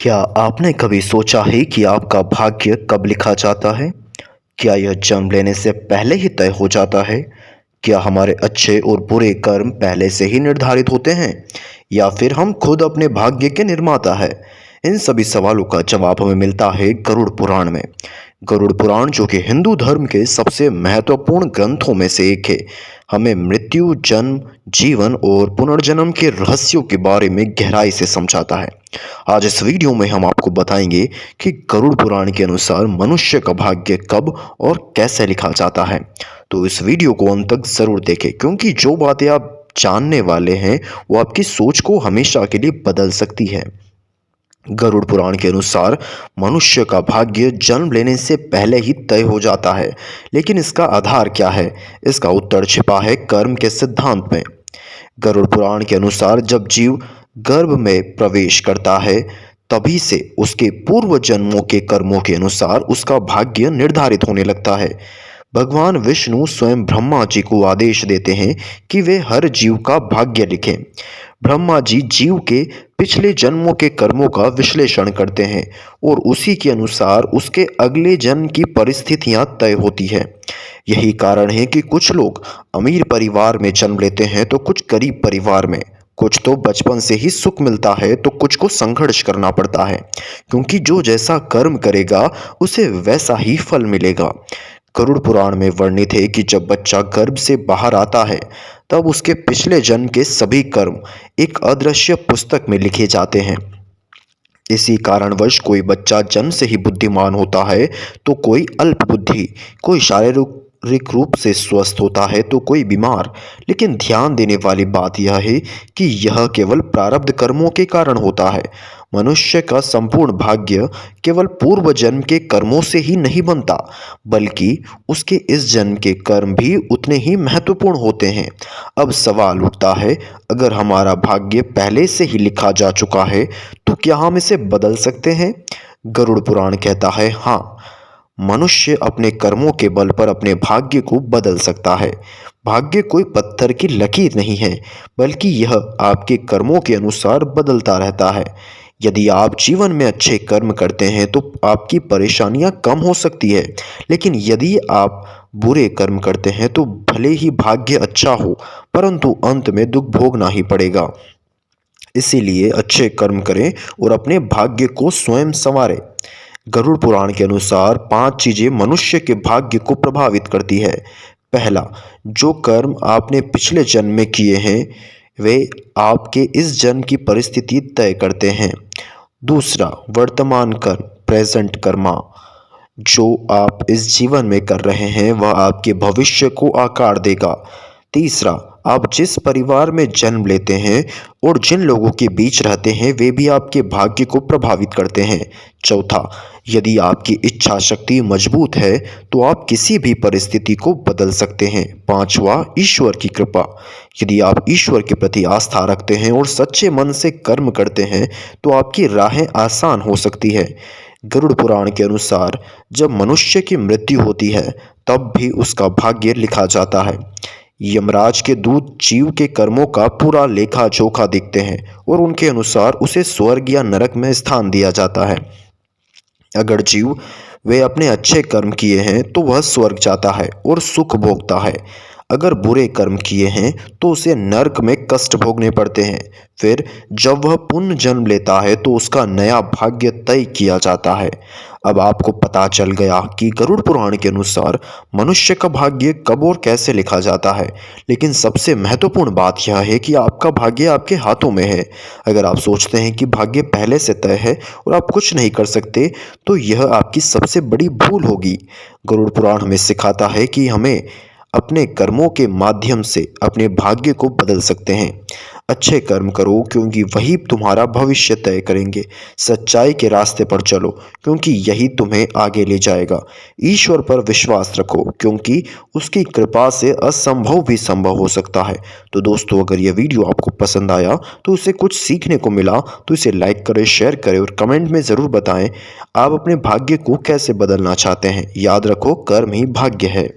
क्या आपने कभी सोचा है कि आपका भाग्य कब लिखा जाता है? क्या यह जन्म लेने से पहले ही तय हो जाता है? क्या हमारे अच्छे और बुरे कर्म पहले से ही निर्धारित होते हैं? या फिर हम खुद अपने भाग्य के निर्माता हैं? इन सभी सवालों का जवाब हमें मिलता है गरुड़ पुराण में। गरुड़ पुराण, जो कि हिंदू धर्म के सबसे महत्वपूर्ण ग्रंथों में से एक है, हमें मृत्यु, जन्म, जीवन और पुनर्जन्म के रहस्यों के बारे में गहराई से समझाता है। आज इस वीडियो में हम आपको बताएंगे कि गरुड़ पुराण के अनुसार मनुष्य का भाग्य कब और कैसे लिखा जाता है। तो इस वीडियो को अंत तक जरूर देखें, क्योंकि जो बातें आप जानने वाले हैं वो आपकी सोच को हमेशा के लिए बदल सकती है। गरुड़ पुराण के अनुसार मनुष्य का भाग्य जन्म लेने से पहले ही तय हो जाता है, लेकिन इसका आधार क्या है? इसका उत्तर छिपा है कर्म के सिद्धांत में। गरुड़ पुराण के अनुसार जब जीव गर्भ में प्रवेश करता है, तभी से उसके पूर्व जन्मों के कर्मों के अनुसार उसका भाग्य निर्धारित होने लगता है। भगवान विष्णु स्वयं ब्रह्मा जी को आदेश देते हैं कि वे हर जीव का भाग्य लिखें। ब्रह्मा जी जीव के पिछले जन्मों के कर्मों का विश्लेषण करते हैं और उसी के अनुसार उसके अगले जन्म की परिस्थितियां तय होती है। यही कारण है कि कुछ लोग अमीर परिवार में जन्म लेते हैं तो कुछ गरीब परिवार में, कुछ तो बचपन से ही सुख मिलता है तो कुछ को संघर्ष करना पड़ता है, क्योंकि जो जैसा कर्म करेगा उसे वैसा ही फल मिलेगा। गरुड़ पुराण में वर्णित है कि जब बच्चा गर्भ से बाहर आता है, तब उसके पिछले जन्म के सभी कर्म एक अदृश्य पुस्तक में लिखे जाते हैं। इसी कारणवश कोई बच्चा जन्म से ही बुद्धिमान होता है तो कोई अल्प बुद्धि, कोई शारीरिक रूप से स्वस्थ होता है तो कोई बीमार। लेकिन ध्यान देने वाली बात यह है कि यह केवल प्रारब्ध कर्मों के कारण होता है। मनुष्य का संपूर्ण भाग्य केवल पूर्व जन्म के कर्मों से ही नहीं बनता, बल्कि उसके इस जन्म के कर्म भी उतने ही महत्वपूर्ण होते हैं। अब सवाल उठता है, अगर हमारा भाग्य पहले से ही लिखा जा चुका है तो क्या हम इसे बदल सकते हैं? गरुड़ पुराण कहता है, हाँ, मनुष्य अपने कर्मों के बल पर अपने भाग्य को बदल सकता है। भाग्य कोई पत्थर की लकीर नहीं है, बल्कि यह आपके कर्मों के अनुसार बदलता रहता है। यदि आप जीवन में अच्छे कर्म करते हैं तो आपकी परेशानियां कम हो सकती है, लेकिन यदि आप बुरे कर्म करते हैं तो भले ही भाग्य अच्छा हो, परंतु अंत में दुख भोगना ही पड़ेगा। इसीलिए अच्छे कर्म करें और अपने भाग्य को स्वयं संवारें। गरुड़ पुराण के अनुसार 5 चीजें मनुष्य के भाग्य को प्रभावित करती है। पहला, जो कर्म आपने पिछले जन्म में किए हैं वे आपके इस जन्म की परिस्थिति तय करते हैं। दूसरा, वर्तमान कर्म, प्रेजेंट कर्मा, जो आप इस जीवन में कर रहे हैं वह आपके भविष्य को आकार देगा। तीसरा, आप जिस परिवार में जन्म लेते हैं और जिन लोगों के बीच रहते हैं वे भी आपके भाग्य को प्रभावित करते हैं। चौथा, यदि आपकी इच्छा शक्ति मजबूत है तो आप किसी भी परिस्थिति को बदल सकते हैं। पांचवा, ईश्वर की कृपा, यदि आप ईश्वर के प्रति आस्था रखते हैं और सच्चे मन से कर्म करते हैं तो आपकी राहें आसान हो सकती है। गरुड़ पुराण के अनुसार जब मनुष्य की मृत्यु होती है तब भी उसका भाग्य लिखा जाता है। यमराज के दूत जीव के कर्मों का पूरा लेखा जोखा देखते हैं और उनके अनुसार उसे स्वर्ग या नरक में स्थान दिया जाता है। अगर जीव वे अपने अच्छे कर्म किए हैं तो वह स्वर्ग जाता है और सुख भोगता है। अगर बुरे कर्म किए हैं तो उसे नरक में कष्ट भोगने पड़ते हैं। फिर जब वह पुण्य जन्म लेता है तो उसका नया भाग्य तय किया जाता है। अब आपको पता चल गया कि गरुड़ पुराण के अनुसार मनुष्य का भाग्य कब और कैसे लिखा जाता है, लेकिन सबसे महत्वपूर्ण बात यह है कि आपका भाग्य आपके हाथों में है। अगर आप सोचते हैं कि भाग्य पहले से तय है और आप कुछ नहीं कर सकते, तो यह आपकी सबसे बड़ी भूल होगी। गरुड़ पुराण हमें सिखाता है कि हमें अपने कर्मों के माध्यम से अपने भाग्य को बदल सकते हैं। अच्छे कर्म करो, क्योंकि वही तुम्हारा भविष्य तय करेंगे। सच्चाई के रास्ते पर चलो, क्योंकि यही तुम्हें आगे ले जाएगा। ईश्वर पर विश्वास रखो, क्योंकि उसकी कृपा से असंभव भी संभव हो सकता है। तो दोस्तों, अगर यह वीडियो आपको पसंद आया तो उसे कुछ सीखने को मिला तो इसे लाइक करें, शेयर करें और कमेंट में ज़रूर बताएं आप अपने भाग्य को कैसे बदलना चाहते हैं। याद रखो, कर्म ही भाग्य है।